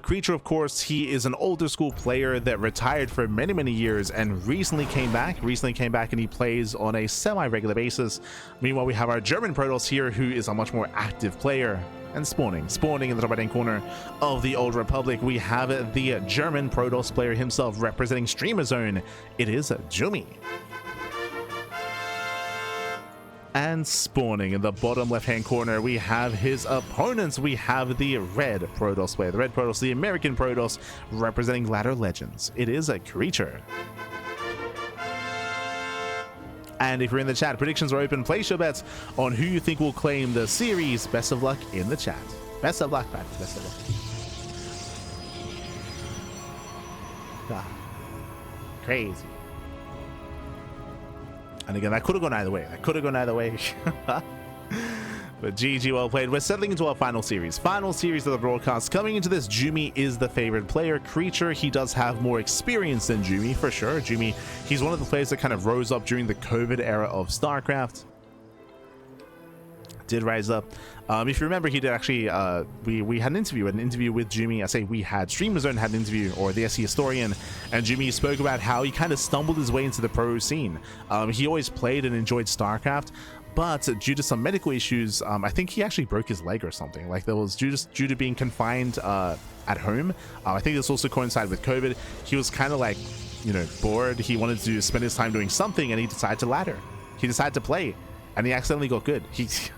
Creature, of course, he is an older school player that retired for many years and recently came back and he plays on a semi-regular basis. Meanwhile, we have our German Protoss here, who is a much more active player. And spawning in the top right hand corner of the Old Republic, we have the German Protoss player himself representing Streamer Zone. It is Jumy. And spawning in the bottom left hand corner, we have his opponents. We have the Red Protoss player, the Red Protoss, the American Protoss, representing Ladder Legends. It is a Creature. And if you're in the chat, predictions are open. Place your bets on who you think will claim the series. Best of luck in the chat. Best of luck, man. Best of luck. Ah, crazy. And again, that could have gone either way. But GG, well played. We're settling into our final series. Final series of the broadcast. Coming into this, Jumy is the favorite player. Creature, he does have more experience than Jumy, for sure. Jumy, he's one of the players that kind of rose up during the COVID era of StarCraft. Did rise up. If you remember, he did actually, we had an interview with Jumy. I say we had, Streamer Zone had an interview, or the SC Historian, and Jumy spoke about how he kind of stumbled his way into the pro scene. He always played and enjoyed StarCraft, but due to some medical issues, I think he actually broke his leg or something. Like, that was due to being confined at home. I think this also coincided with COVID. He was kind of like, you know, bored. He wanted to spend his time doing something, and he decided to ladder. He decided to play, and he accidentally got good. He just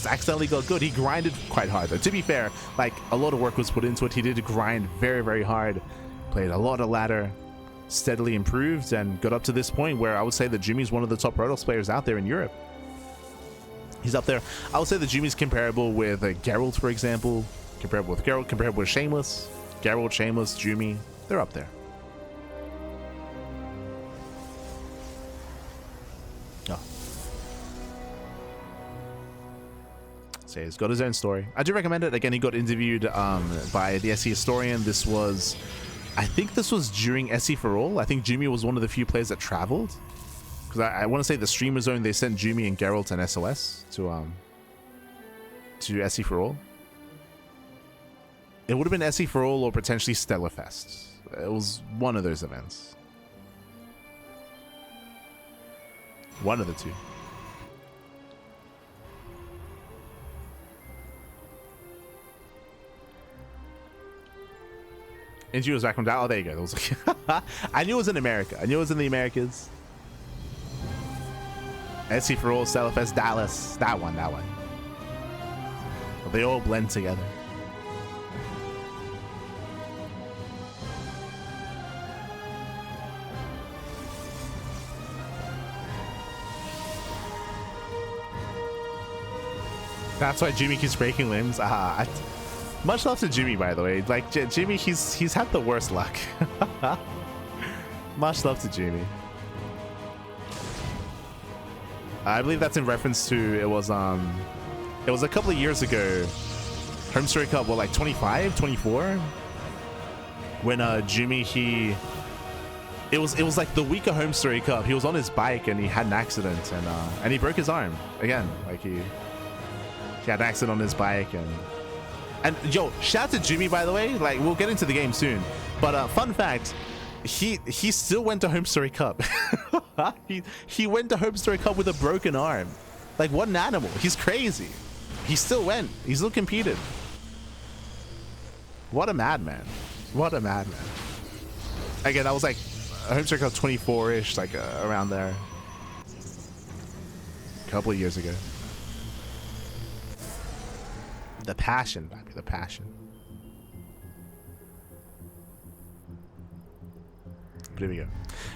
accidentally got good. He grinded quite hard, though. To be fair, like, a lot of work was put into it. He did grind very hard. Played a lot of ladder. Steadily improved and got up to this point where I would say that Jumy's one of the top Protoss players out there in Europe. He's up there. I would say that Jumy's comparable with Geralt, for example. Comparable with Geralt, comparable with Shameless. Geralt, Shameless, Jumy, they're up there. Oh. So he's got his own story. I do recommend it. Again, he got interviewed by the SC Historian. This was, I think this was during SC for All. I think Jumy was one of the few players that traveled, because I want to say the Streamer Zone, they sent Jumy and Geralt and SOS to SC for All. It would have been SC for All or potentially Stellarfest. It was one of those events. One of the two. Interview was back from Dallas. Oh, there you go. That was like I knew it was in America. I knew it was in the Americas. SC for All, Stellarfest, Dallas. That one. But they all blend together. That's why Jumy keeps breaking limbs. Much love to Jumy, by the way. Like, Jumy, he's had the worst luck. Much love to Jumy. I believe that's in reference to, it was a couple of years ago, Home Story Cup, what, like 25, 24? When Jumy, it was like the week of Home Story Cup. He was on his bike and he had an accident, and he broke his arm again. Like, he had an accident on his bike, and yo, shout out to Jumy, by the way. Like, we'll get into the game soon, but fun fact, he still went to Home Story Cup. he went to Home Story Cup with a broken arm. Like, what an animal. He's crazy. He still went. He still competed. What a madman. What a madman. Again, that was like Home Story Cup 24-ish, like around there, a couple of years ago. The passion, baby, the passion. But here we go.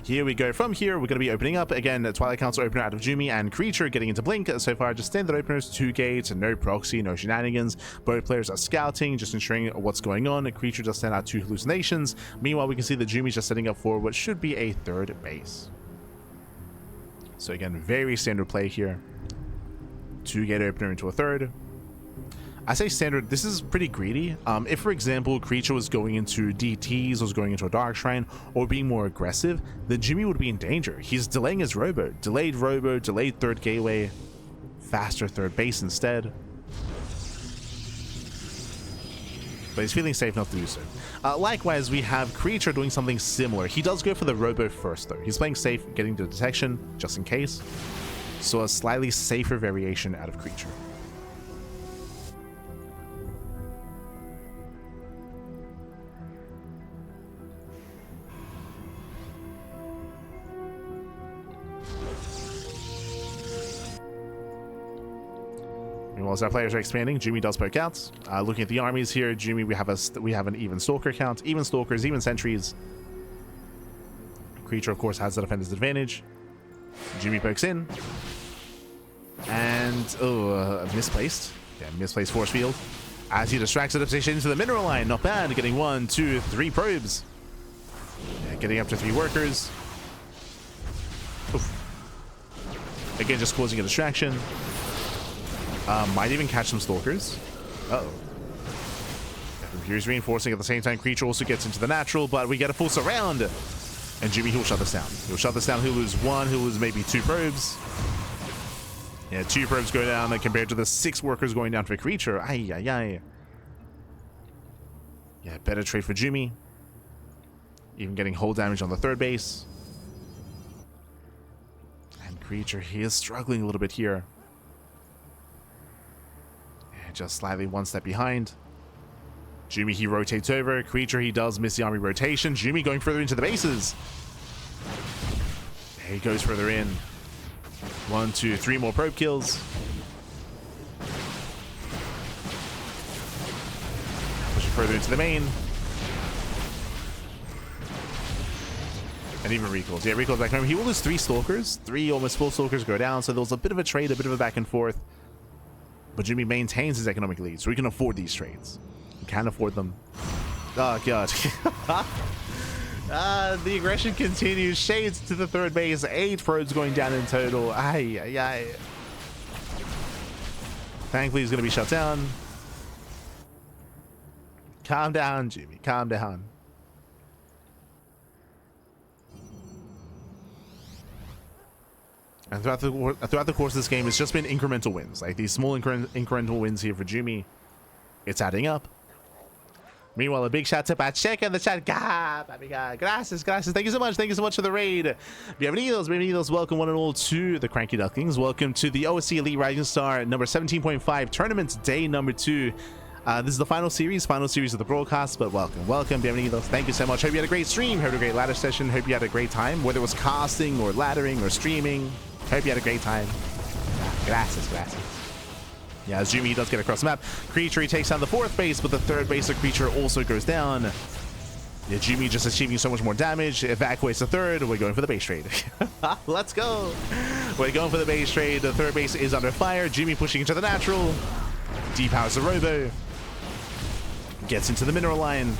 Here we go. From here, we're going to be opening up again. Twilight Council opener out of Jumy and Creature getting into Blink. So far, just standard openers, 2 gates, no proxy, no shenanigans. Both players are scouting, just ensuring what's going on. Creature just sent out 2 hallucinations. Meanwhile, we can see that Jumy's just setting up for what should be a 3rd base. So again, very standard play here. 2 gate opener into a 3rd. I say standard, this is pretty greedy. If, for example, Creature was going into DTs, was going into a Dark Shrine, or being more aggressive, then Jumy would be in danger. He's delaying his robo. Delayed 3rd gateway, faster 3rd base instead. but he's feeling safe enough to do so. Likewise, we have Creature doing something similar. He does go for the Robo first, though. He's playing safe, getting the detection, just in case. So a slightly safer variation out of Creature. Whilst our players are expanding, Jumy does poke out. Looking at the armies here, Jumy, we have an even Stalker count, even Stalkers, even Sentries. Creature, of course, has the defender's advantage. Jumy pokes in. And, misplaced. Yeah, misplaced force field. As he distracts the position into the mineral line. Not bad. Getting 1, 2, 3 probes. Yeah, getting up to 3 workers. Oof. Again, just causing a distraction. Might even catch some Stalkers. Uh-oh. Here's reinforcing at the same time. Creature also gets into the natural, but we get a full surround. And Jumy, he'll shut this down. He'll shut this down. He'll lose 1. He'll lose maybe 2 probes. Yeah, 2 probes go down compared to the 6 workers going down for Creature. Ay, ay, ay. Yeah, better trade for Jumy. Even getting hull damage on the 3rd base. And Creature, he is struggling a little bit here. Just slightly 1 step behind. Jumy, he rotates over. Creature, he does miss the army rotation. Jumy going further into the bases. He goes further in. 1, 2, 3 more probe kills. Pushing further into the main. And even recalls. Yeah, recalls back home. He will lose 3 Stalkers. 3 almost full Stalkers go down. So there was a bit of a trade, a bit of a back and forth. But Jumy maintains his economic lead, so we can afford these trades. We can afford them. Oh, God. The aggression continues. Shades to the 3rd base. 8 probes going down in total. Ay, ay, ay. Thankfully, he's going to be shut down. Calm down, Jumy. Calm down. And throughout the course of this game, it's just been incremental wins. Like these small incremental wins here for Jumy. It's adding up. Meanwhile, a big shout to Pacheco in the chat. Gracias. Thank you so much. Thank you so much for the raid. Bienvenidos. Welcome one and all to the CranKy Ducklings. Welcome to the OSC Elite Rising Star number 17.5 tournament day number 2. This is the final series of the broadcast, but welcome. Bienvenidos. Thank you so much. Hope you had a great stream. Hope you had a great ladder session. Hope you had a great time, whether it was casting or laddering or streaming. Hope you had a great time. Gracias. Yeah, as Jumy does get across the map. Creature, he takes down the 4th base, but the 3rd base of Creature also goes down. Yeah, Jumy just achieving so much more damage. Evacuates the 3rd. We're going for the base trade. Let's go. We're going for the base trade. The 3rd base is under fire. Jumy pushing into the natural. Depowers the Robo. Gets into the mineral line.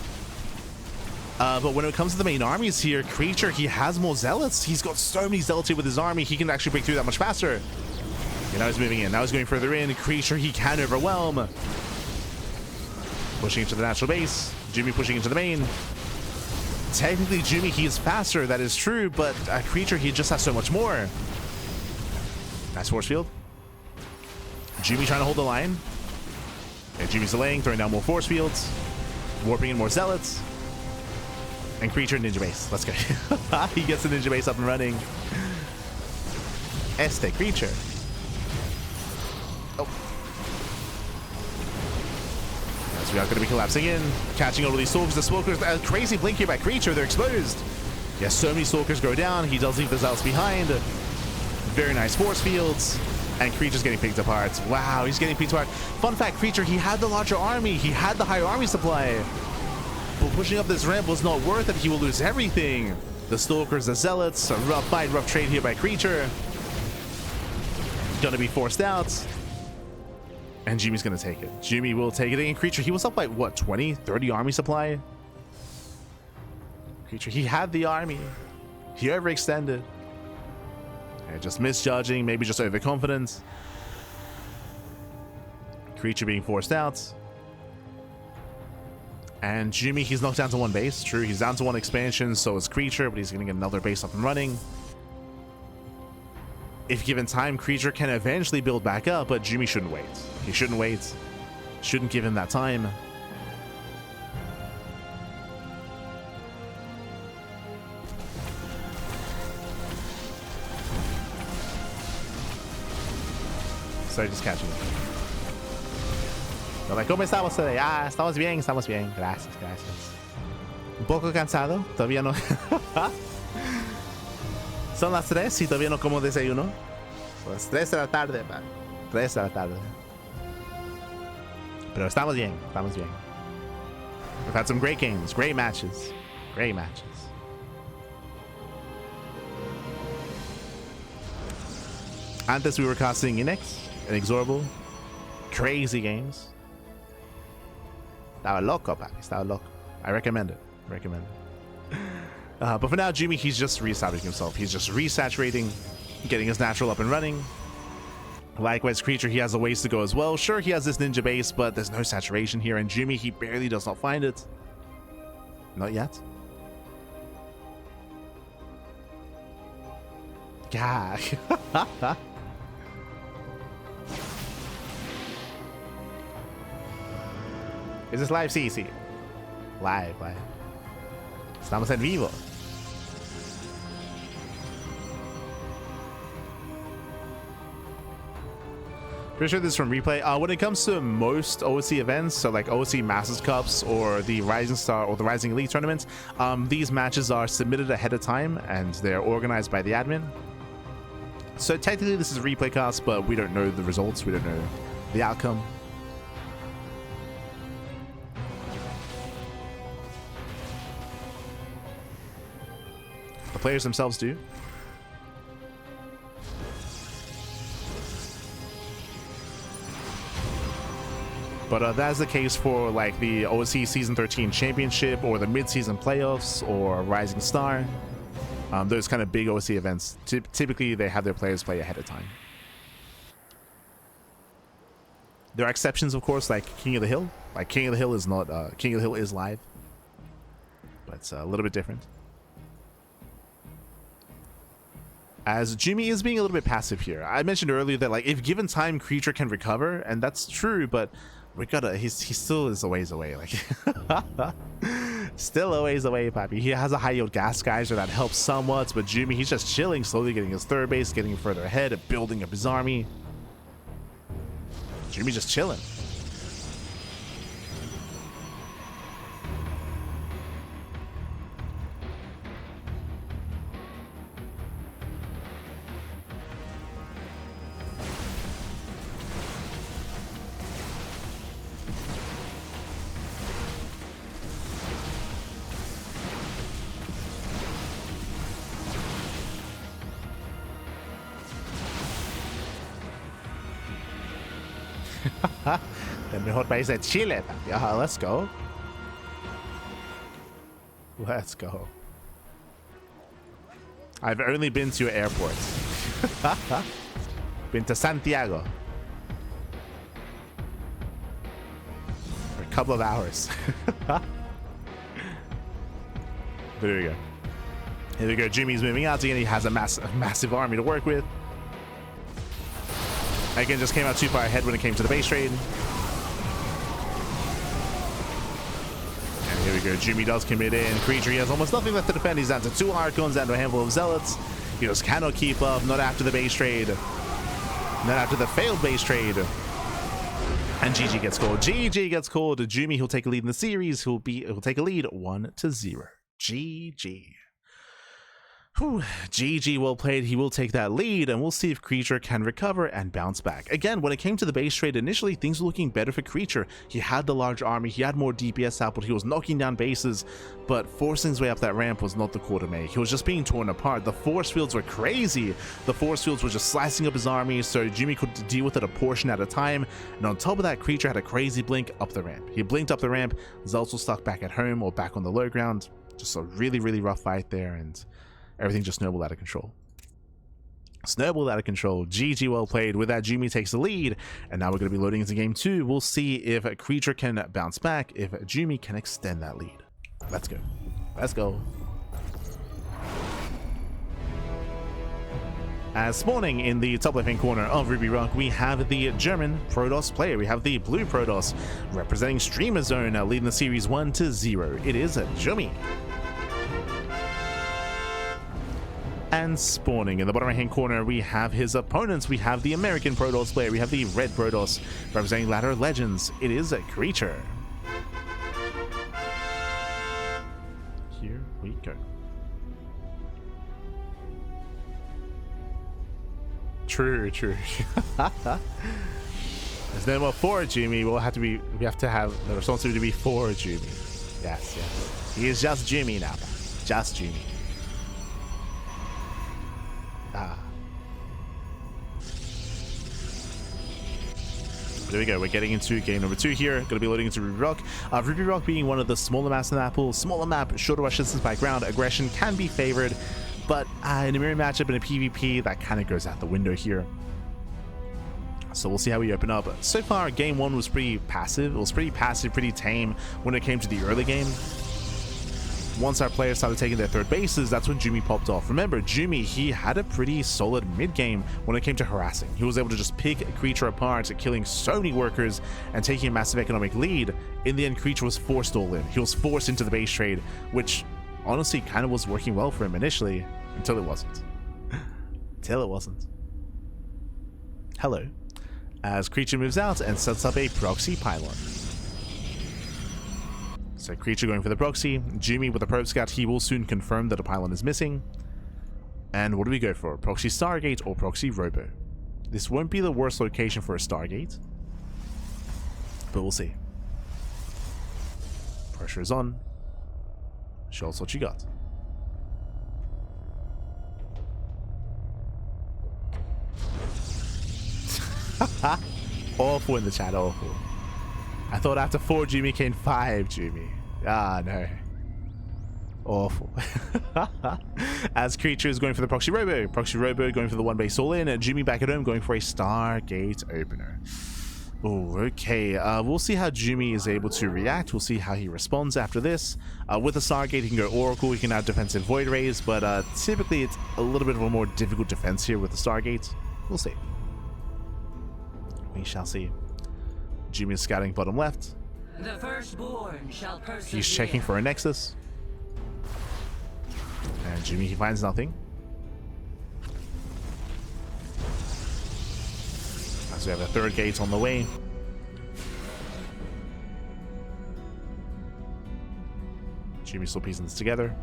But when it comes to the main armies here, Creature, he has more zealots. He's got so many zealots here with his army. He can actually break through that much faster. Yeah, now he's moving in. Now he's going further in. Creature, he can overwhelm. Pushing into the natural base. Jumy pushing into the main. Technically, Jumy, he is faster. That is true. But Creature, he just has so much more. Nice force field. Jumy trying to hold the line. Yeah, Jumy's delaying, throwing down more force fields. Warping in more zealots. And Creature ninja base. Let's go. He gets the ninja base up and running. Este Creature. Oh. As we are going to be collapsing in. Catching all of these Stalkers. The Stalkers, crazy blink here by Creature. They're exposed. Yes, so many Stalkers go down. He does leave the zealots behind. Very nice force fields. And Creature's getting picked apart. Wow, he's getting picked apart. Fun fact, Creature, he had the larger army. He had the higher army supply. But pushing up this ramp was not worth it. He will lose everything. The Stalkers, the Zealots. A rough fight, rough trade here by Creature. Gonna be forced out. And Jumy's gonna take it. Jumy will take it. And Creature, he was up by, what, 20, 30 army supply? Creature, he had the army. He overextended. Yeah, just misjudging, maybe just overconfidence. Creature being forced out. And Jumy, he's knocked down to 1 base. True, he's down to 1 expansion, so is Creature, but he's going to get another base up and running. If given time, Creature can eventually build back up, but Jumy shouldn't wait. He shouldn't wait. Shouldn't give him that time. So just catching it. Hola, ¿cómo estamos today? Ah, estamos bien, estamos bien. Gracias, gracias. Un poco cansado, todavía no. Son las 3 y todavía no como desayuno. Son las 3 de la tarde, man. 3 de la tarde. Pero estamos bien, estamos bien. We've had some great games, great matches. Great matches. Antes we were casting Inex, Inexorable. Crazy games. Estaba loco, papi. Estaba loco. I recommend it. Recommend it. But for now, Jumy, he's just reestablishing himself. He's just resaturating, getting his natural up and running. Likewise, Creature, he has a ways to go as well. Sure, he has this ninja base, but there's no saturation here. And Jumy, he barely does not find it. Not yet. Yeah. Is this live? Sí, sí. Live. Estamos en vivo. Pretty sure this is from replay. When it comes to most OSC events, so like OSC Masters Cups or the Rising Star or the Rising Elite tournaments, these matches are submitted ahead of time and they're organized by the admin. So technically this is a replay cast, but we don't know the results. We don't know the outcome. The players themselves do. But that's the case for like the OSC Season 13 Championship or the mid-season playoffs or Rising Star. Those kind of big OSC events, typically they have their players play ahead of time. There are exceptions, of course, like King of the Hill. Like King of the Hill is not, King of the Hill is live, but it's a little bit different. As Jumy is being a little bit passive here. I mentioned earlier that like if given time, Creature can recover, and that's true, but we gotta, he still is a ways away. Like still a ways away, papi. He has a high yield gas geyser that helps somewhat, but Jumy, he's just chilling, slowly getting his third base, getting further ahead, and building up his army. Jumy just chilling. El mejor país de Chile. Yeah, let's go. Let's go. I've only been to airports. Been to Santiago. For a couple of hours. But here we go. Here we go. Jumy's moving out again. He has a massive army to work with. Again, just came out too far ahead when it came to the base trade. And here we go. Jumy does commit in. Creature, he has almost nothing left to defend. He's down to 2 Archons, down to a handful of Zealots. He just cannot keep up. Not after the base trade. Not after the failed base trade. And GG gets called. GG gets called. Jumy, he'll take a lead in the series. He'll take a lead 1-0. GG. Whew. GG, well played. He will take that lead, and we'll see if Creature can recover and bounce back. Again, when it came to the base trade, initially things were looking better for Creature. He had the large army, he had more DPS output, he was knocking down bases, but forcing his way up that ramp was not the call to make. He was just being torn apart. The force fields were crazy. The force fields were just slicing up his army, so Jumy could deal with it a portion at a time. And on top of that, Creature had a crazy blink up the ramp. He blinked up the ramp. Zealots were stuck back at home or back on the low ground. Just a really, really rough fight there, and everything just snowballed out of control. Snowballed out of control. GG, well played. With that, Jumy takes the lead, and now we're going to be loading into game 2. We'll see if Creature can bounce back, if Jumy can extend that lead. Let's go. Let's go. As spawning in the top left-hand corner of Ruby Rock, we have the German Protoss player. We have the blue Protoss representing Streamer Zone, leading the series 1-0. It is Jumy. And spawning in the bottom right hand corner, we have his opponents. We have the American Protoss player. We have the red Protoss representing Ladder of Legends. It is a creature. Here we go. True. There's no more for Jumy. We have to have the responsibility to be for Jumy. Yes. He is just Jumy now. Just Jumy. There we go. We're getting into game number 2 here. Going to be loading into Ruby Rock. Ruby Rock being one of the smaller maps in the map pool. Smaller map, shorter rush distance by ground. Aggression can be favored, but in a mirror matchup in a PvP, that kind of goes out the window here. So we'll see how we open up. So far, game 1 was pretty passive. It was pretty passive, pretty tame when it came to the early game. Once our players started taking their third bases, that's when Jumy popped off. Remember, Jumy, he had a pretty solid mid-game when it came to harassing. He was able to just pick a creature apart, killing so many workers and taking a massive economic lead. In the end, creature was forced all in. He was forced into the base trade, which honestly kind of was working well for him initially, until it wasn't. Hello. As creature moves out and sets up a proxy pylon. So creature going for the proxy. Jumy with the probe scout, he will soon confirm that a pylon is missing. And what do we go for? Proxy Stargate or proxy Robo? This won't be the worst location for a Stargate, but we'll see. Pressure is on. Show us what you got. Awful in the chat, awful. I thought after 4 Jumy came 5 Jumy. Ah, no. Awful. As creature is going for the proxy Robo. Proxy Robo going for the 1 base all in. And Jumy back at home going for a Stargate opener. Oh, okay. We'll see how Jumy is able to react. We'll see how he responds after this. With the Stargate, he can go Oracle. He can have defensive Void Rays. But typically, it's a little bit of a more difficult defense here with the Stargate. We'll see. We shall see. Jumy is scouting bottom left. The firstborn shall persevere. He's checking for a Nexus. And Jumy, he finds nothing. As we have a third gate on the way. Jumy still piecing this together.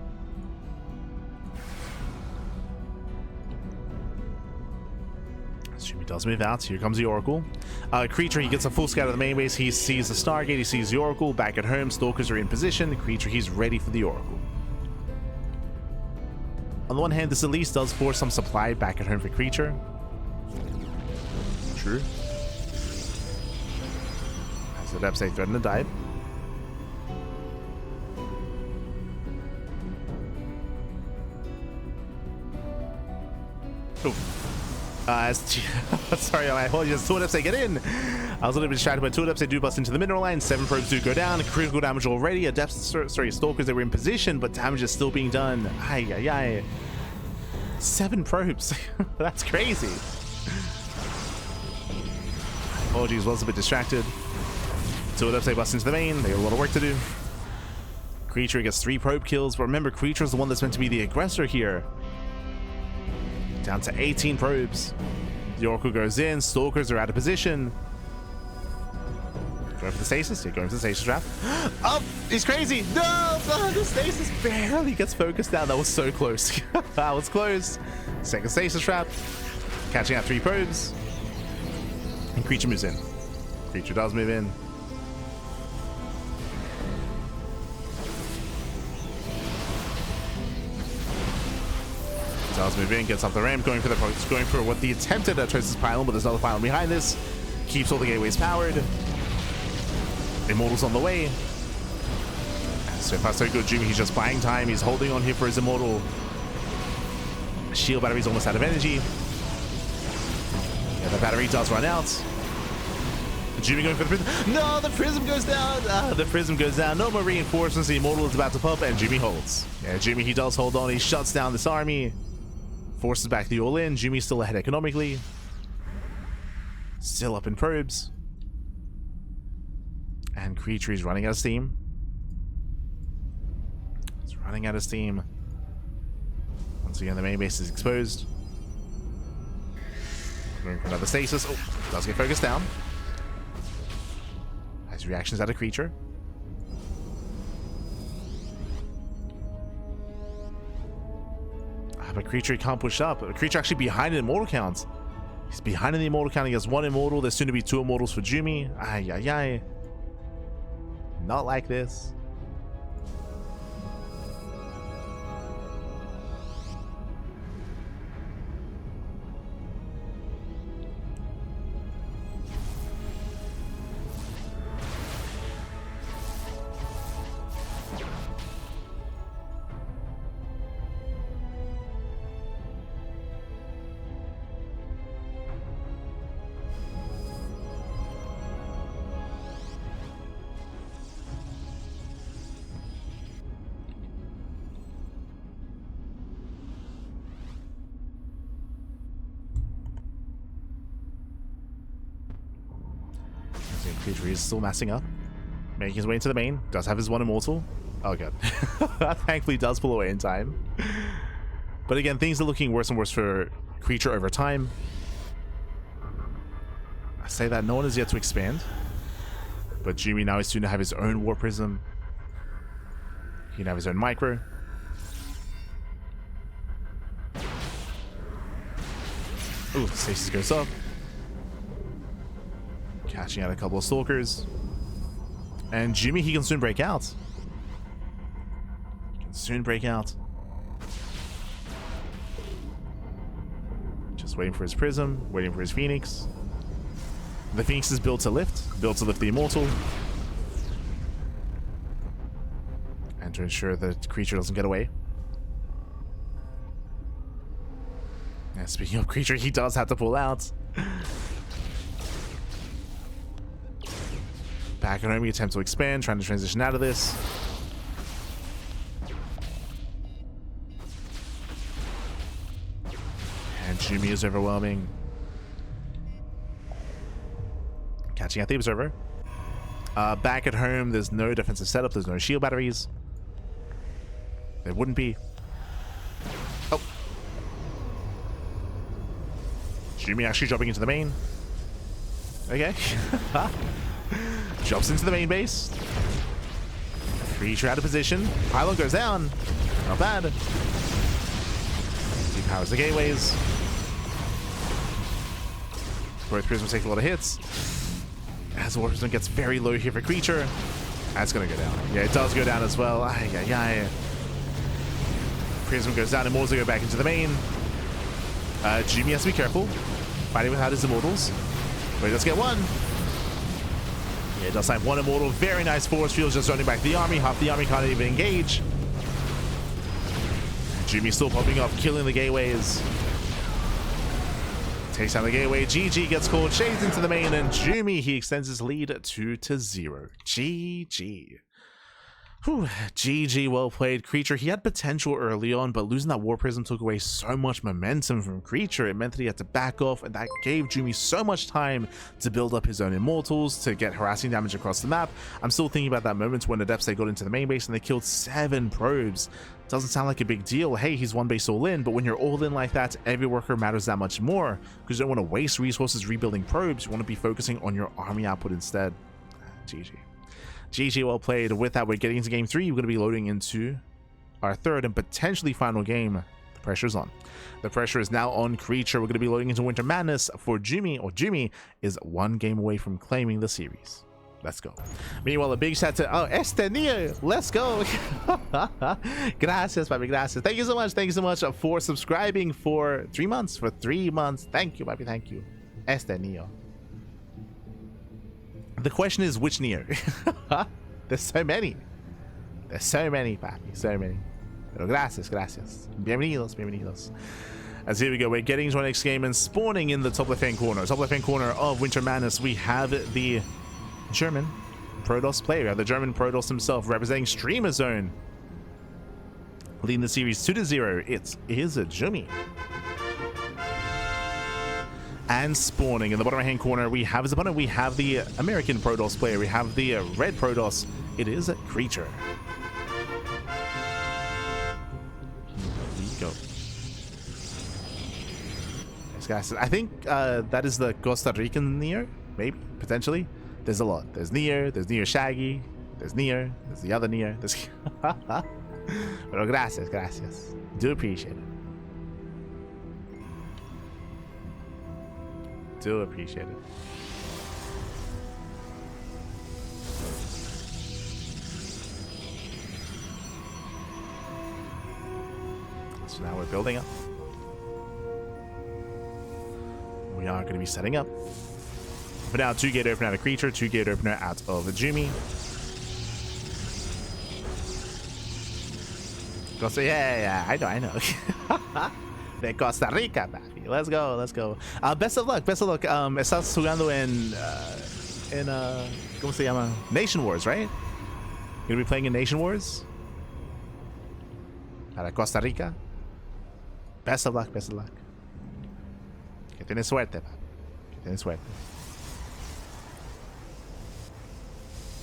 Jumy does move out. Here comes the Oracle. Creature, he gets a full scout of the main base. He sees the Stargate. He sees the Oracle. Back at home, Stalkers are in position. Creature, he's ready for the Oracle. On the one hand, this at least does force some supply back at home for Creature. True. As the Depth State threaten to dive. Oh. Sorry, my apologies. 2 Depths, they get in. I was a little bit distracted by 2 Depths. They do bust into the mineral line. 7 probes do go down. Critical damage already. Stalkers, they were in position, but damage is still being done. 7 probes. That's crazy. Apologies, was a bit distracted. 2 Depths, they bust into the main. They got a lot of work to do. Creature gets 3 probe kills, but remember, Creature is the one that's meant to be the aggressor here. Down to 18 probes. The Oracle goes in. Stalkers are out of position. Going for the stasis. Yeah, going for the stasis trap. Oh, he's crazy. No, the stasis barely gets focused down. That was so close. That was close. Second stasis trap. Catching out 3 probes. And Creature moves in. Creature does move in. Does move in, gets up the ramp, going for what the attempted Atrocious pylon, but there's another pylon behind this. Keeps all the gateways powered. Immortal's on the way. And so far so good. Jumy, he's just buying time. He's holding on here for his Immortal. Shield battery's almost out of energy. Yeah, the battery does run out. Jumy going for the Prism. No, the Prism goes down. The Prism goes down. No more reinforcements. The Immortal is about to pop, and Jumy holds. Yeah, Jumy, he does hold on. He shuts down this army. Forces back the all-in. Jumy's still ahead economically. Still up in probes. And Creature is running out of steam. It's running out of steam. Once again, the main base is exposed. Going for another stasis. Oh, does get focused down. Has reactions at a creature. But creature he can't push up. A creature actually behind in immortal count. He's behind in the immortal count. He has 1 immortal. There's soon to be 2 immortals for Jumy. Ay, ay, ay. Not like this. Creature is still massing up, making his way into the main. Does have his 1 immortal. Oh god. Thankfully does pull away in time. But again, things are looking worse and worse for creature over time. I say that no one is yet to expand, but Jumy now is soon to have his own War Prism. He can have his own micro. Ooh, stasis goes up. Catching out a couple of stalkers. And Jumy, he can soon break out. He can soon break out. Just waiting for his prism, waiting for his phoenix. The phoenix is built to lift the immortal. And to ensure that the creature doesn't get away. And speaking of creature, he does have to pull out. Back at home, we attempt to expand, trying to transition out of this. And Jumy is overwhelming. Catching out the observer. Back at home, there's no defensive setup, there's no shield batteries. There wouldn't be. Oh. Jumy actually dropping into the main. Okay. Jumps into the main base. Creature out of position. Pylon goes down. Not bad. Powers the gateways. Both prisms take a lot of hits. As the War Prism gets very low here for creature. That's gonna go down. Yeah, it does go down as well. Ay, ay, ay. Prism goes down. Immortals go back into the main. Jumy has to be careful. Fighting without his immortals. But he does get 1. Yeah, it does have 1 immortal. Very nice force fields just running back the army. Half the army can't even engage. Jumy still popping up, killing the gateways. Takes down the gateway. GG gets called. Shades into the main, and Jumy, he extends his lead 2-0. GG. Whew, GG, well played. Creature, he had potential early on, but losing that War Prism took away so much momentum from Creature. It meant that he had to back off, and that gave Jumy so much time to build up his own immortals, to get harassing damage across the map. I'm still thinking about that moment when the Adepts, they got into the main base and they killed 7 probes. Doesn't sound like a big deal. Hey, he's 1 base all in, but when you're all in like that, every worker matters that much more, because you don't want to waste resources rebuilding probes. You want to be focusing on your army output instead. GG. GG, well played. With that, we're getting into game 3. We're going to be loading into our 3rd and potentially final game. The pressure's on. The pressure is now on Creature. We're going to be loading into Winter Madness for Jumy, or Jumy is 1 game away from claiming the series. Let's go. Meanwhile, a big shout to Este Neo. Let's go. Gracias, papi. Gracias. Thank you so much. Thank you so much for subscribing for 3 months. For 3 months. Thank you, papi. Thank you. Este Neo. The question is, which Neo? There's so many. There's so many, papi. So many. Pero gracias, gracias. Bienvenidos, bienvenidos. As here we go, we're getting to our next game and spawning in the top left-hand corner. Top left-hand corner of Winter Madness, we have the German Protoss player. We have the German Protoss himself representing Streamer Zone. Leading the series 2-0. It is a Jumy. And spawning in the bottom right-hand corner, we have as opponent, we have the American Protoss player. We have the Red Protoss. It is a Creature. Here we go. Gracias. I think that is the Costa Rican Nier, maybe, potentially. There's a lot. There's Nier Shaggy, there's Nier, there's the other Nier. There's Pero gracias, gracias. Do appreciate it. Do appreciate it. So now we're building up. We are going to be setting up. For now, 2-gate opener out of Creature, 2-gate opener out of Jumy. Yeah, I know. De Costa Rica, baby. Let's go, let's go. Best of luck, best of luck. Estás jugando en ¿cómo se llama? Nation Wars, right? You're gonna be playing in Nation Wars? Para Costa Rica. Best of luck, best of luck. Que tienes suerte, papi. Que tienes suerte.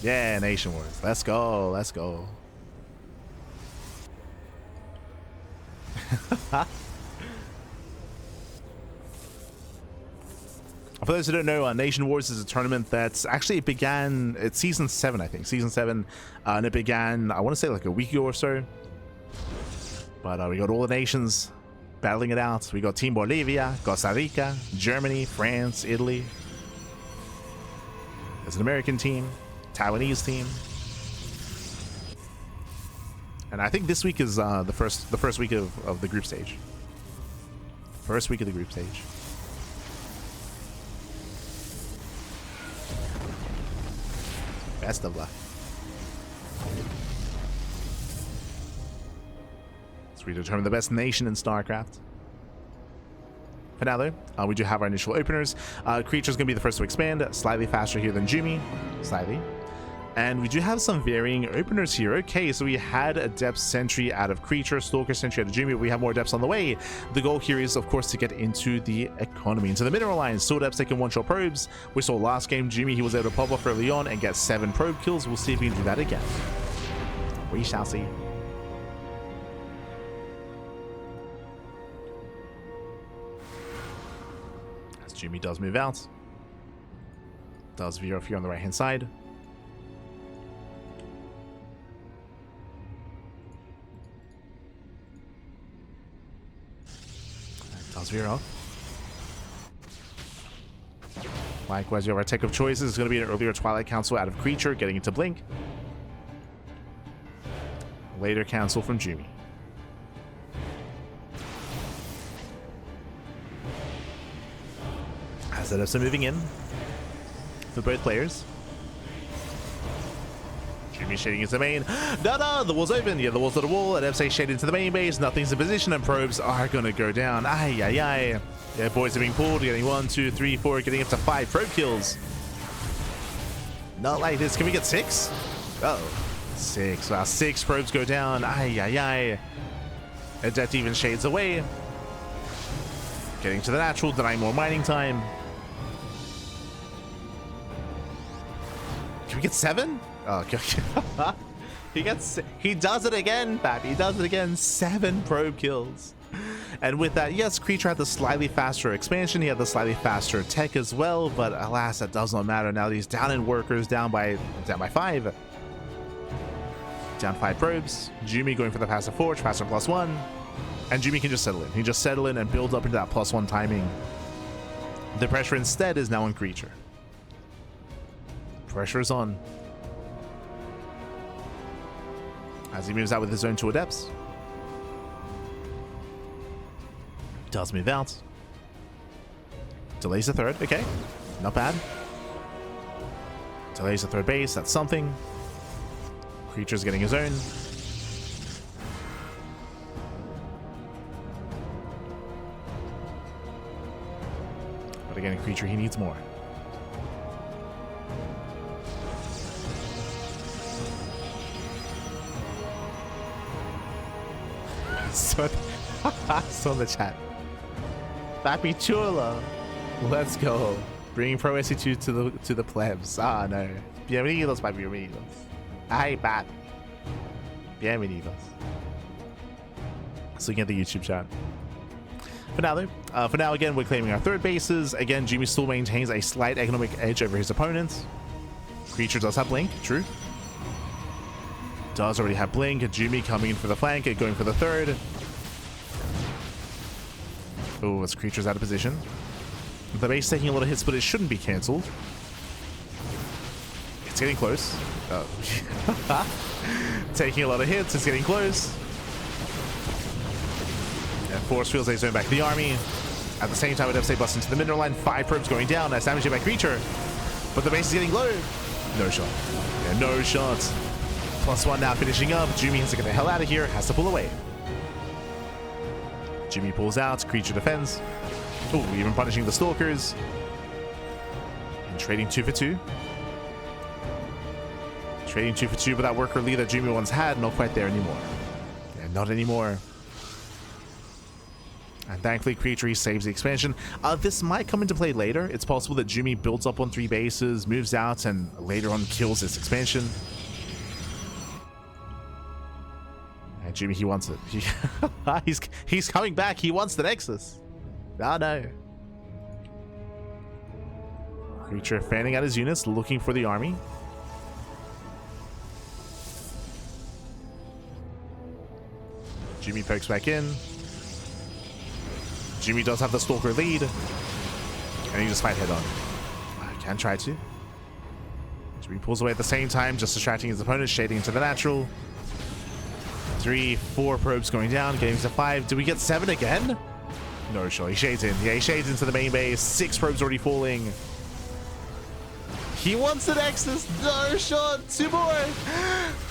Yeah, Nation Wars. Let's go, let's go. For those who don't know, Nation Wars is a tournament that's actually began, it's season 7, I think, season 7, and it began, I want to say like a week ago or so. But we got all the nations battling it out. We got Team Bolivia, Costa Rica, Germany, France, Italy. There's an American team, Taiwanese team. And I think this week is the first week of the group stage. First week of the group stage. Best of luck. So we determine the best nation in StarCraft. For now though, we do have our initial openers. Creature's going to be the first to expand, slightly faster here than Jumy. Slightly. And we do have some varying openers here. Okay, so we had Adept Sentry out of Creature, Stalker Sentry out of Jumy, but we have more Adepts on the way. The goal here is, of course, to get into the economy, into the Mineral Lines. Still Adepts taking one-shot probes. We saw last game, Jumy, he was able to pop off early on and get 7 probe kills. We'll see if we can do that again. We shall see. As Jumy does move out. Does veer off here on the right-hand side. Does veer off. Likewise, you have our tech of choices. It's going to be an earlier Twilight Council out of Creature, getting into Blink. Later Council from Jumy. As that are moving in for both players. Jumy shading into the main. No, the wall's open. Yeah, the wall's to the wall. And FC shading into the main base. Nothing's in position, and probes are going to go down. Ay, ay, ay. Yeah, boys are being pulled. Getting 1, 2, 3, 4. Getting up to 5 probe kills. Not like this. Can we get 6? Uh-oh. 6. Wow, 6 probes go down. Ay, ay, ay. Adept even shades away. Getting to the natural. Denying more mining time. Can we get 7? Oh, okay. He does it again, Pappy. He does it again. 7 probe kills. And with that, yes, Creature had the slightly faster expansion. He had the slightly faster tech as well, but alas, that does not matter. Now he's down in workers, down by 5. Down 5 probes. Jumy going for the passive forge, faster +1. And Jumy can just settle in. He just settle in and build up into that +1 timing. The pressure instead is now on Creature. Pressure is on. As he moves out with his own 2 Adepts. Does move out. Delays the 3rd. Okay. Not bad. Delays the 3rd base. That's something. Creature's getting his own. But again, Creature, he needs more. So in the chat. Papi Chula. Let's go. Bringing Pro SC2 to the plebs. Ah, no. Bienvenidos, papi. Bienvenidos. Ay, papi. Bienvenidos. So you get the YouTube chat. For now, though, again, we're claiming our third bases. Again, Jumy still maintains a slight economic edge over his opponents. Creature does have Blink, true. Does already have Blink. Jumy coming in for the flank, going for the third. Oh, this creature's out of position. The base taking a lot of hits, but it shouldn't be cancelled. It's getting close. Taking a lot of hits, it's getting close. And force fields a zone back the army. At the same time, a Devastate busts into the mineral line. 5 probes going down. That's damage by creature. But the base is getting low. No shot. Yeah, no shot. +1 now finishing up. Jumy has to get the hell out of here. Has to pull away. Jumy pulls out. Creature defends. Oh, even punishing the stalkers. And trading 2 for 2. Trading 2 for 2, but that worker lead that Jumy once had, not quite there anymore. Yeah, not anymore. And thankfully, Creature saves the expansion. This might come into play later. It's possible that Jumy builds up on 3 bases, moves out, and later on kills this expansion. And Jumy, he wants it. He's coming back. He wants the Nexus. Oh no. Creature fanning out his units, looking for the army. Jumy pokes back in. Jumy does have the Stalker lead. And he just fight head on. Can try to. Jumy pulls away at the same time, just distracting his opponent, shading into the natural. 3, 4 probes going down, getting to 5. Do we get 7 again? No shot. He shades in. Yeah, he shades into the main base. 6 probes already falling. He wants the Nexus. No shot. 2 more.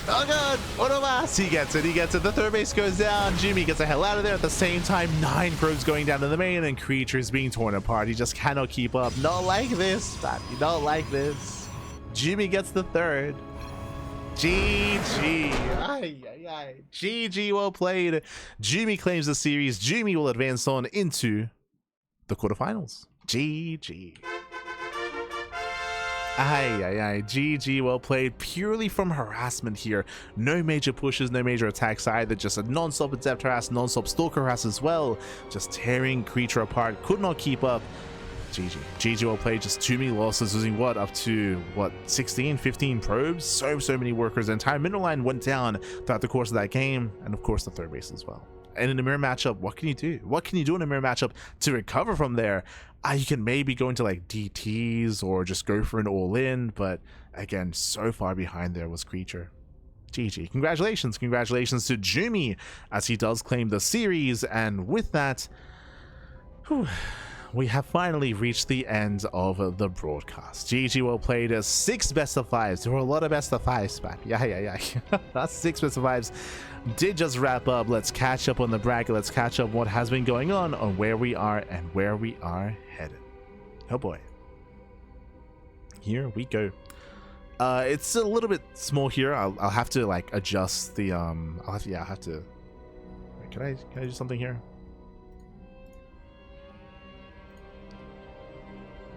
Oh god. One más. He gets it. He gets it. The third base goes down. Jumy gets the hell out of there. At the same time, 9 probes going down to the main, and Creature's being torn apart. He just cannot keep up. Not like this, Pappy. Not like this. Jumy gets the third. GG. Ay, ay, ay. GG, well played. Jumy claims the series. Jumy will advance on into the quarterfinals. GG. Ay, ay, ay. GG, well played. Purely from harassment here. No major pushes, no major attacks either. Just a non-stop adept harass, non-stop stalker harass as well. Just tearing Creature apart. Could not keep up. GG. GG, well played. Just too many losses, losing what, up to what, 16, 15 probes? So many workers. The entire middle line went down throughout the course of that game, and of course the third base as well. And in a mirror matchup, what can you do? What can you do in a mirror matchup to recover from there? You can maybe go into like DTs or just go for an all-in, but again, so far behind there was Creature. GG. Congratulations to Jumy as he does claim the series, and with that, we have finally reached the end of the broadcast. GG, well played. 6 best of 5s. There were a lot of best of 5s, man. Yeah. That's 6 best of 5s. Did just wrap up. Let's catch up on the bracket. Let's catch up what has been going on where we are and where we are headed. Oh boy. Here we go. It's a little bit small here. I'll have to like adjust the I'll have to. Wait, can I do something here?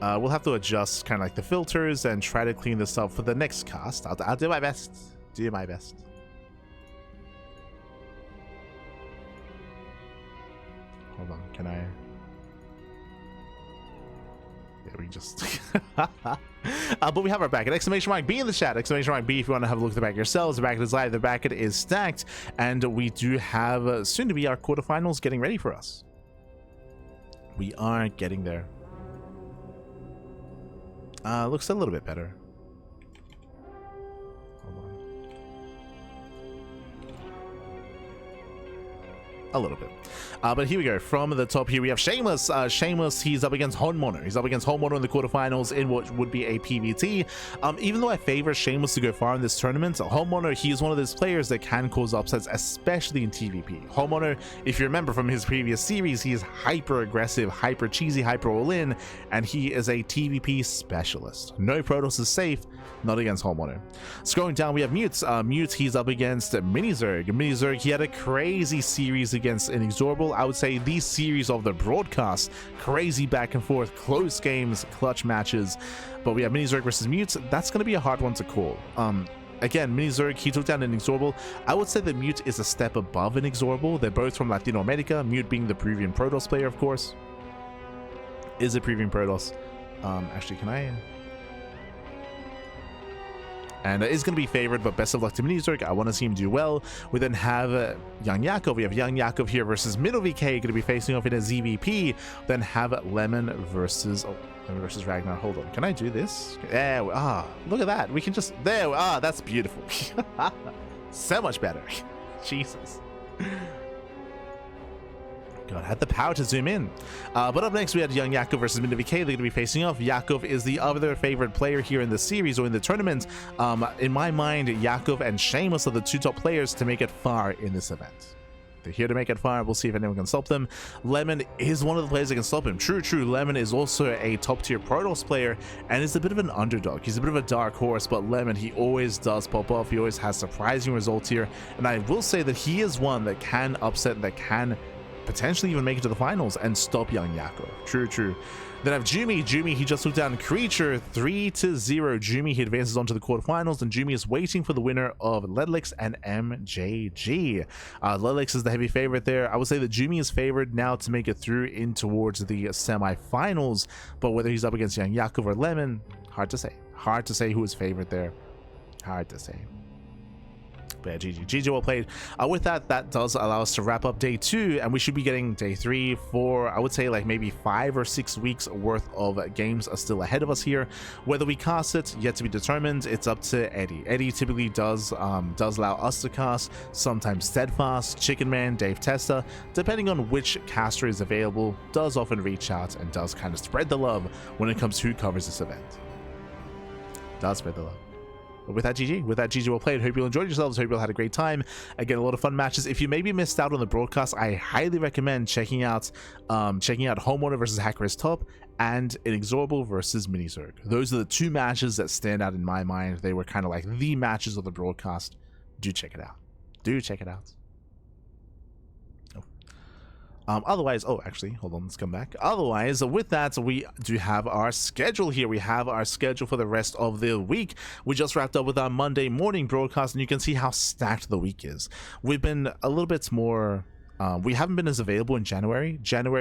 We'll have to adjust kind of like the filters and try to clean this up for the next cast. I'll do my best. Do my best. Hold on, can I? Yeah, we just. But we have our bracket. Exclamation mark B in the chat. Exclamation mark B if you want to have a look at the bracket yourselves. The bracket is live. The bracket is stacked, and we do have soon to be our quarterfinals getting ready for us. We are getting there. Looks a little bit better. Hold on. A little bit. But here we go. From the top here, we have Shameless. Shameless, he's up against Honmono. He's up against Honmono in the quarterfinals in what would be a PvT. Even though I favor Shameless to go far in this tournament, Honmono, he is one of those players that can cause upsets, especially in TvP. Honmono, if you remember from his previous series, he is hyper aggressive, hyper cheesy, hyper all-in, and he is a TvP specialist. No Protoss is safe, not against Honmono. Scrolling down, we have Mute. Mute, he's up against Minizerg. Minizerg, he had a crazy series against Inexorable. I would say the series of the broadcast. Crazy back and forth, close games, clutch matches. But we have Minizerg versus Mute. That's going to be a hard one to call. again, Mini Zerg, he took down an Inexorable. I would say that Mute is a step above an Inexorable. They're both from Latino America, Mute being the Peruvian Protoss player, of course. Is a Peruvian Protoss. Actually, can I... And is going to be favored, but best of luck to Mini Zerg. I want to see him do well. We then have Young Yakov. We have Young Yakov here versus Middle VK, going to be facing off in a ZVP. Then have Lemon versus... Oh, Lemon versus Ragnar. Hold on. Can I do this? Yeah. Look at that. We can just... There. That's beautiful. So much better. Jesus. God, had the power to zoom in. But up next, we had Young Yakov versus Minda VK. They're going to be facing off. Yakov is the other favorite player here in the series or in the tournament. In my mind, Yakov and Seamus are the two top players to make it far in this event. They're here to make it far. We'll see if anyone can stop them. Lemon is one of the players that can stop him. True. Lemon is also a top-tier Protoss player and is a bit of an underdog. He's a bit of a dark horse, but Lemon, he always does pop off. He always has surprising results here. And I will say that he is one that can upset and that can potentially even make it to the finals and stop Young Yakov. True. Then I have Jumy. He just took down Creature 3-0. Jumy, he advances on to the quarterfinals, and Jumy is waiting for the winner of Ledlix and MJG. Ledlix is the heavy favorite there. I would say that Jumy is favored now to make it through in towards the semifinals, but whether he's up against Young Yakov or Lemon, hard to say. Hard to say who is favored there. Hard to say. But yeah, GG well played. With that does allow us to wrap up day 2, and we should be getting day 3 for, I would say, like maybe 5 or 6 weeks worth of games are still ahead of us here. Whether we cast it, yet to be determined. It's up to Eddie. Eddie typically does allow us to cast, sometimes Steadfast, Chicken Man, Dave Testa, depending on which caster is available, does often reach out and does kind of spread the love when it comes to who covers this event. Does spread the love. But with that, GG well played. Hope you all enjoyed yourselves. Hope you all had a great time. Again, a lot of fun matches. If you maybe missed out on the broadcast, I highly recommend checking out Homeowner versus Hacker is Top and Inexorable versus Mini Zerg. Those are the 2 matches that stand out in my mind. They were kind of like the matches of the broadcast. Do check it out. Otherwise, actually, hold on, let's come back. Otherwise, with that, we do have our schedule here. We have our schedule for the rest of the week. We just wrapped up with our Monday morning broadcast, and you can see how stacked the week is. We've been a little bit more... we haven't been as available in January.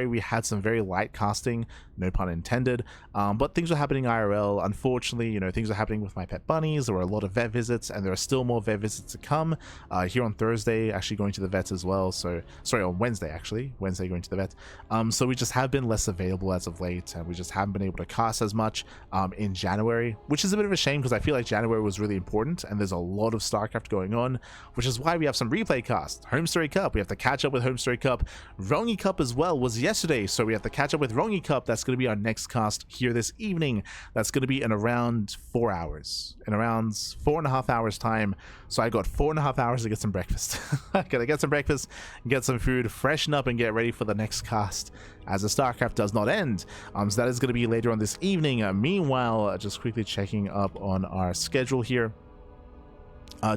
We had some very light casting, no pun intended, but things were happening IRL. Unfortunately, things are happening with my pet bunnies. There were a lot of vet visits, and there are still more vet visits to come. Here on Thursday, actually going to the vet as well. So, sorry, on Wednesday, actually. Wednesday going to the vet. So we just have been less available as of late, and we just haven't been able to cast as much in January, which is a bit of a shame because I feel like January was really important, and there's a lot of StarCraft going on, which is why we have some replay cast. Home Story Cup, we have to catch up with Home Story Cup. Rongi Cup as well was yesterday, so we have to catch up with Rongi Cup. That's going to be our next cast here this evening. That's going to be in around 4 hours, in around 4.5 hours time. So I got 4.5 hours to get some breakfast. Gotta get some breakfast, get some food, freshen up, and get ready for the next cast as the StarCraft does not end. So that is going to be later on this evening. Meanwhile, just quickly checking up on our schedule here.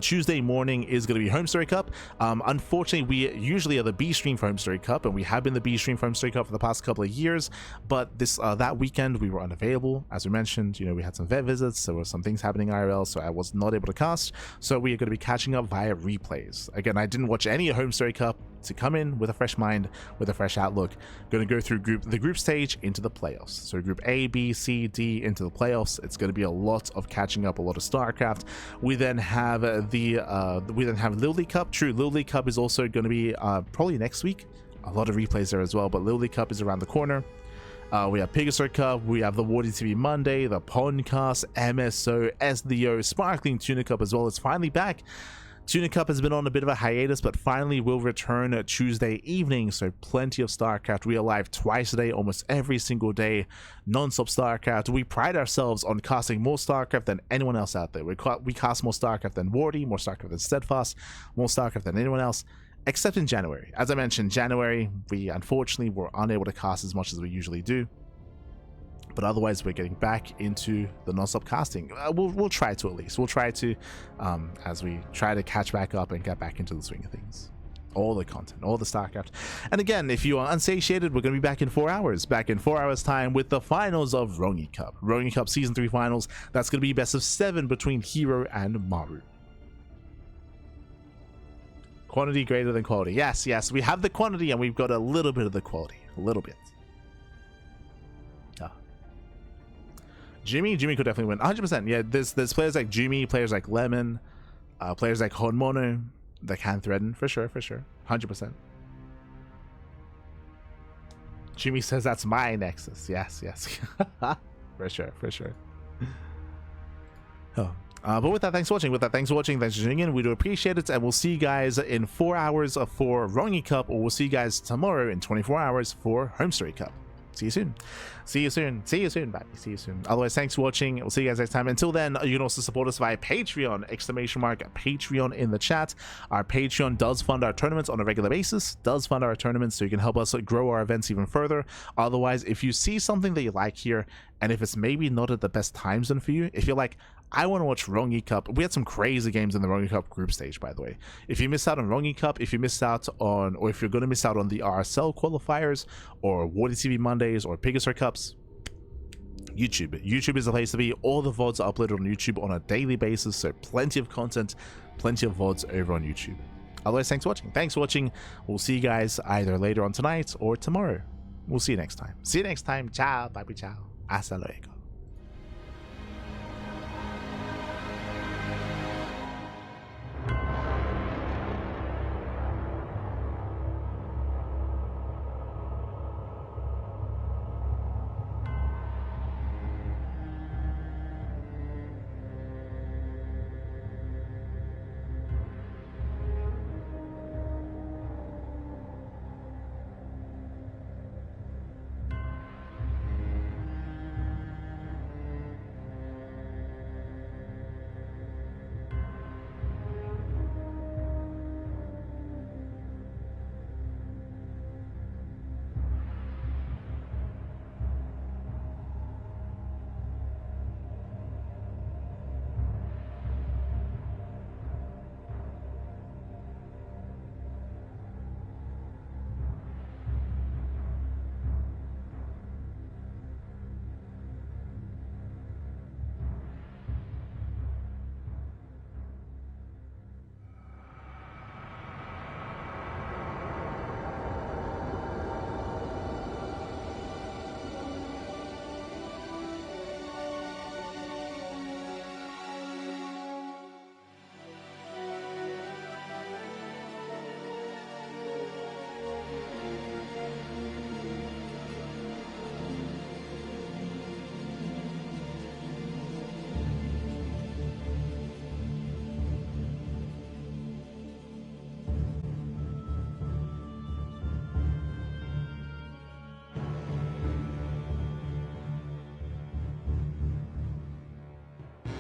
Tuesday morning is going to be Home Story Cup. Unfortunately, we usually are the B stream for Home Story Cup, and we have been the B stream for Home Story Cup for the past couple of years, but that weekend we were unavailable. As we mentioned, we had some vet visits, there were some things happening IRL, so I was not able to cast, so we are going to be catching up via replays. Again, I didn't watch any Home Story Cup. To come in with a fresh mind, with a fresh outlook, going to go through the group stage into the playoffs. So group A, B, C, D into the playoffs. It's going to be a lot of catching up, a lot of StarCraft. We then have Little League Cup. True, Little League Cup is also going to be probably next week. A lot of replays there as well, but Little League Cup is around the corner. We have Pegasus Cup, we have the Wardy TV Monday, the Pondcast, MSO, SDO, Sparkling Tuna Cup as well. It's finally back. Tuna Cup has been on a bit of a hiatus, but finally will return Tuesday evening, so plenty of StarCraft. We are live twice a day, almost every single day, non-stop StarCraft. We pride ourselves on casting more StarCraft than anyone else out there. We cast more StarCraft than Wardy, more StarCraft than Steadfast, more StarCraft than anyone else, except in January. As I mentioned, January, we unfortunately were unable to cast as much as we usually do. But otherwise, we're getting back into the non-stop casting. We'll try to, at least. We'll try to, as we try to catch back up and get back into the swing of things. All the content, all the StarCraft. And again, if you are unsatiated, we're going to be back in 4 hours. Back in 4 hours time with the finals of Rongi Cup. Rongi Cup Season 3 finals. That's going to be best of 7 between Hero and Maru. Quantity greater than quality. Yes, yes. We have the quantity and we've got a little bit of the quality. A little bit. Oh. Jumy could definitely win. 100%. Yeah, there's players like Jumy, players like Lemon, players like Honmono that can threaten. For sure, for sure. 100%. Jumy says that's my Nexus. Yes, yes. For sure, for sure. Oh. But with that, thanks for watching. Thanks for tuning in. We do appreciate it, and we'll see you guys in 4 hours for Rongi Cup, or we'll see you guys tomorrow in 24 hours for Home Story Cup. See you soon. See you soon. See you soon, baby. See you soon. Otherwise, thanks for watching. We'll see you guys next time. Until then, you can also support us via Patreon, !Patreon in the chat. Our Patreon does fund our tournaments on a regular basis, so you can help us grow our events even further. Otherwise, if you see something that you like here, and if it's maybe not at the best time zone for you, if you're like, I want to watch Rongi Cup. We had some crazy games in the Rongi Cup group stage, by the way. If you missed out on Rongi Cup, if you missed out on, or if you're going to miss out on the RSL qualifiers, or Wardy TV Mondays, or Pegasus Cups, YouTube is the place to be. All the VODs are uploaded on YouTube on a daily basis, so plenty of content, plenty of VODs over on YouTube. Otherwise, thanks for watching. We'll see you guys either later on tonight or tomorrow. We'll see you next time. Ciao. Bye. Ciao. Hasta luego.